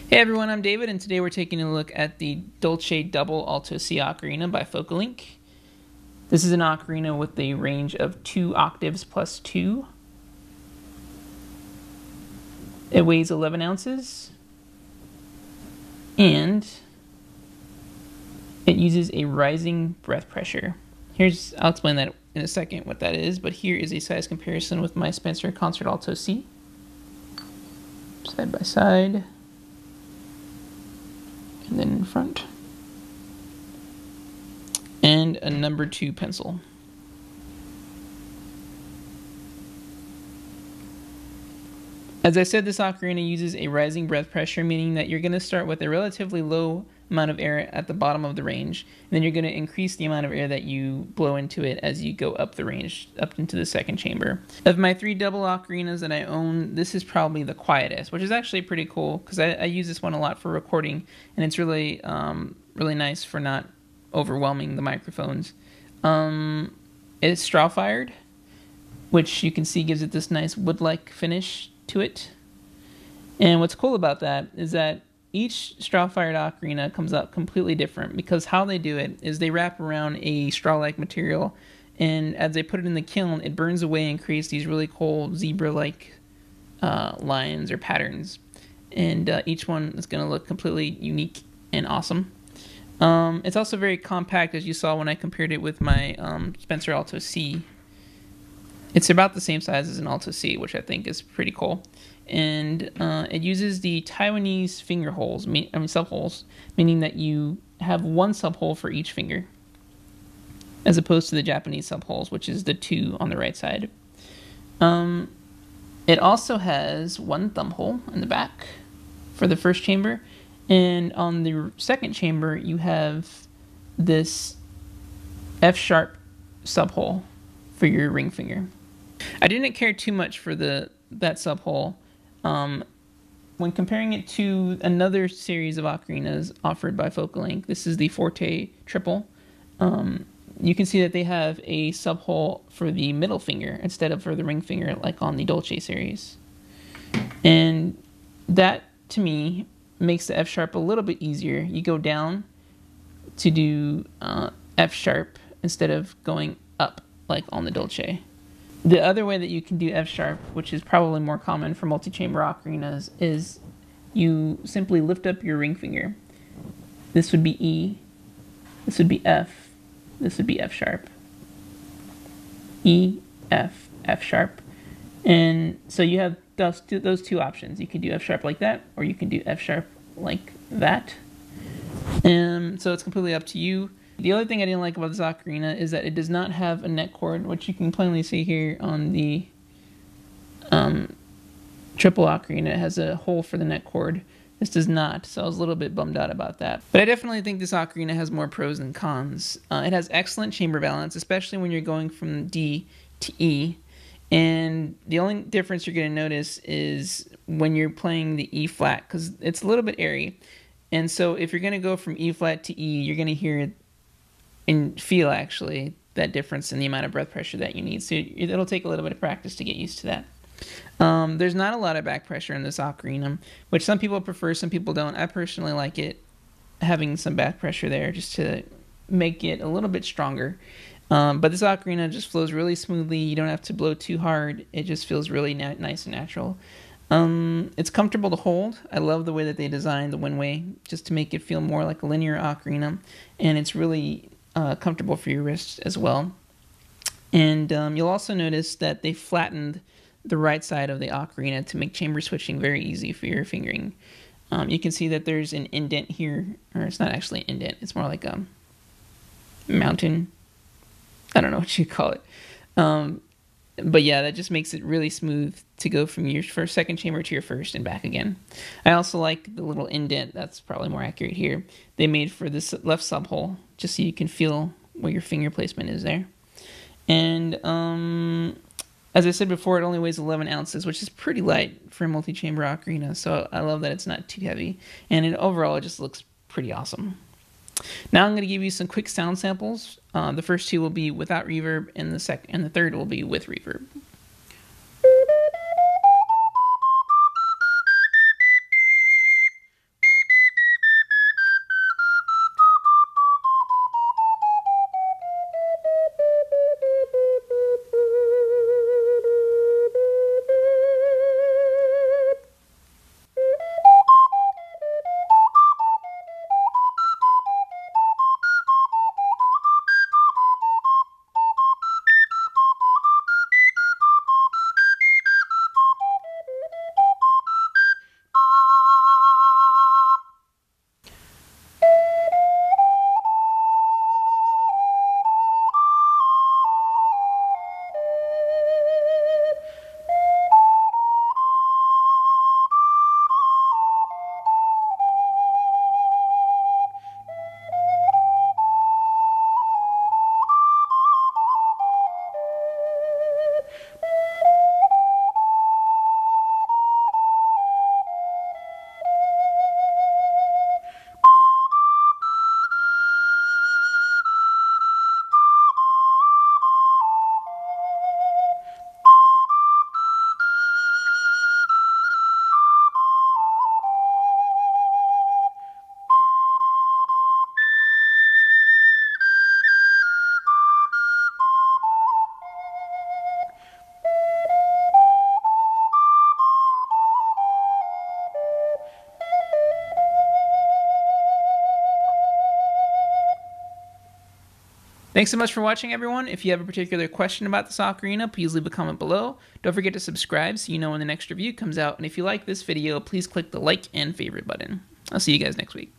Hey everyone, I'm David, and today we're taking a look at the Dolce Double Alto C Ocarina by Focalink. This is an ocarina with a range of 2 octaves plus 2. It weighs 11 ounces, and it uses a rising breath pressure. I'll explain that in a second what that is, but here is a size comparison with my Spencer Concert Alto C. Side by side. And then in front. And a number 2 pencil. As I said, this ocarina uses a rising breath pressure, meaning that you're going to start with a relatively low amount of air at the bottom of the range, and then you're going to increase the amount of air that you blow into it as you go up the range, up into the second chamber. Of my 3 double ocarinas that I own, this is probably the quietest, which is actually pretty cool because I use this one a lot for recording, and it's really, really nice for not overwhelming the microphones. It's straw-fired, which you can see gives it this nice wood-like finish to it. And what's cool about that is that each straw-fired ocarina comes out completely different, because how they do it is they wrap around a straw-like material, and as they put it in the kiln, it burns away and creates these really cool zebra-like lines or patterns. And each one is going to look completely unique and awesome. It's also very compact, as you saw when I compared it with my Spencer Alto C. It's about the same size as an Alto C, which I think is pretty cool. And it uses the Taiwanese finger holes, sub holes, meaning that you have 1 sub hole for each finger, as opposed to the Japanese sub holes, which is the 2 on the right side. It also has 1 thumb hole in the back for the first chamber, and on the second chamber you have this F-sharp sub hole for your ring finger. I didn't care too much for that sub hole. When comparing it to another series of ocarinas offered by Focalink, this is the Forte Triple. You can see that they have a sub hole for the middle finger instead of for the ring finger, like on the Dolce series. And that, to me, makes the F sharp a little bit easier. You go down to do F sharp instead of going up like on the Dolce. The other way that you can do F sharp, which is probably more common for multi-chamber ocarinas, is you simply lift up your ring finger. This would be E, this would be F, this would be F sharp. E, F, F sharp. And so you have those 2 options. You can do F sharp like that, or you can do F sharp like that. So it's completely up to you. The other thing I didn't like about this ocarina is that it does not have a neck cord, which you can plainly see here on the triple ocarina. It has a hole for the neck cord. This does not, so I was a little bit bummed out about that. But I definitely think this ocarina has more pros than cons. It has excellent chamber balance, especially when you're going from D to E. And the only difference you're going to notice is when you're playing the E flat, because it's a little bit airy. And so if you're going to go from E flat to E, you're going to hear it and feel, actually, that difference in the amount of breath pressure that you need. So it'll take a little bit of practice to get used to that. There's not a lot of back pressure in this ocarina, which some people prefer, some people don't. I personally like it having some back pressure there just to make it a little bit stronger. But this ocarina just flows really smoothly. You don't have to blow too hard. It just feels really nice and natural. It's comfortable to hold. I love the way that they designed the windway just to make it feel more like a linear ocarina. And it's really comfortable for your wrists as well. And you'll also notice that they flattened the right side of the ocarina to make chamber switching very easy for your fingering. You can see that there's an indent here, or it's not actually an indent, it's more like a mountain. I don't know what you call it. But yeah, that just makes it really smooth to go from your second chamber to your first and back again. I also like the little indent, that's probably more accurate here, they made for this left sub hole, just so you can feel where your finger placement is there. And as I said before, it only weighs 11 ounces, which is pretty light for a multi-chamber ocarina, so I love that it's not too heavy. And overall, it just looks pretty awesome. Now I'm going to give you some quick sound samples. The first 2 will be without reverb, and the third will be with reverb. Thanks so much for watching, everyone. If you have a particular question about this ocarina, please leave a comment below. Don't forget to subscribe so you know when the next review comes out. And if you like this video, please click the like and favorite button. I'll see you guys next week.